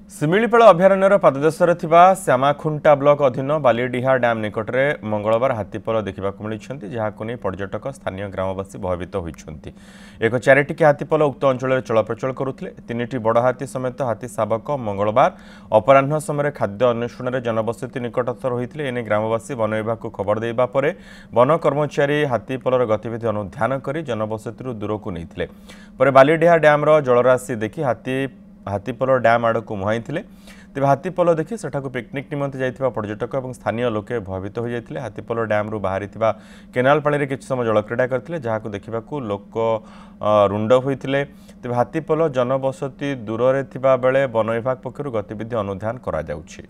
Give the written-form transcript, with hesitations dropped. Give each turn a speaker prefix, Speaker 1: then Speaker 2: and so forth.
Speaker 1: ଶିମିଳିପାଳ ଅଭୟାରଣ୍ୟର ପାଦଦେଶରେ ଥିବା ଶ୍ୟାମାଖୁଣ୍ଟା ବ୍ଲକ ଅଧୀନ ବାଲିଡିହା ଡ୍ୟାମ୍ ନିକଟରେ ମଙ୍ଗଳବାର ହାତୀପଲ ଦେଖିବାକୁ ମିଳିଛନ୍ତି, ଯାହାକୁ ନେଇ ପର୍ଯ୍ୟଟକ ସ୍ଥାନୀୟ ଗ୍ରାମବାସୀ ଭୟଭୀତ ହୋଇଛନ୍ତି। ଏକ 4ଟି ହାତୀପଲ ଉକ୍ତ ଅଞ୍ଚଳରେ ଚଳପ୍ରଚଳ କରୁଥିଲେ। 3ଟି ବଡ଼ ହାତୀ ସମେତ ହାତୀ ଶାବକ ମଙ୍ଗଳବାର ଅପରାହ୍ନ ସମୟରେ ଖାଦ୍ୟ ଅନ୍ୱେଷଣରେ ଜନବସତି ନିକଟସ୍ଥ ରହିଥିଲେ। ଏନେଇ ଗ୍ରାମବାସୀ ବନ ବିଭାଗକୁ ଖବର ଦେବା ପରେ ବନ କର୍ମଚାରୀ ହାତୀପଲର ଗତିବିଧି ଅନୁଧ୍ୟାନ କରି ଜନବସତିରୁ ଦୂରକୁ ନେଇଥିଲେ। ପରେ ବାଲିଡିହା ଡ୍ୟାମ୍ର ଜଳରାଶି ଦେଖି ହାତୀପଲ ଡ୍ୟାମ୍ ଆଡ଼କୁ ମୁହାଁଇଥିଲେ। ତେବେ ହାତୀପଲ ଦେଖି ସେଠାକୁ ପିକନିକ୍ ନିମନ୍ତେ ଯାଇଥିବା ପର୍ଯ୍ୟଟକ ଏବଂ ସ୍ଥାନୀୟ ଲୋକେ ଭୟଭୀତ ହୋଇଯାଇଥିଲେ। ହାତୀପଲ ଡ୍ୟାମ୍ରୁ ବାହାରିଥିବା କେନାଲ ପାଣିରେ କିଛି ସମୟ ଜଳକ୍ରୀଡ଼ା କରିଥିଲେ, ଯାହାକୁ ଦେଖିବାକୁ ଲୋକ ରୁଣ୍ଡ ହୋଇଥିଲେ। ତେବେ ହାତୀପଲ ଜନବସତି ଦୂରରେ ଥିବା ବେଳେ ବନ ବିଭାଗ ପକ୍ଷରୁ ଗତିବିଧି ଅନୁଧ୍ୟାନ କରାଯାଉଛି।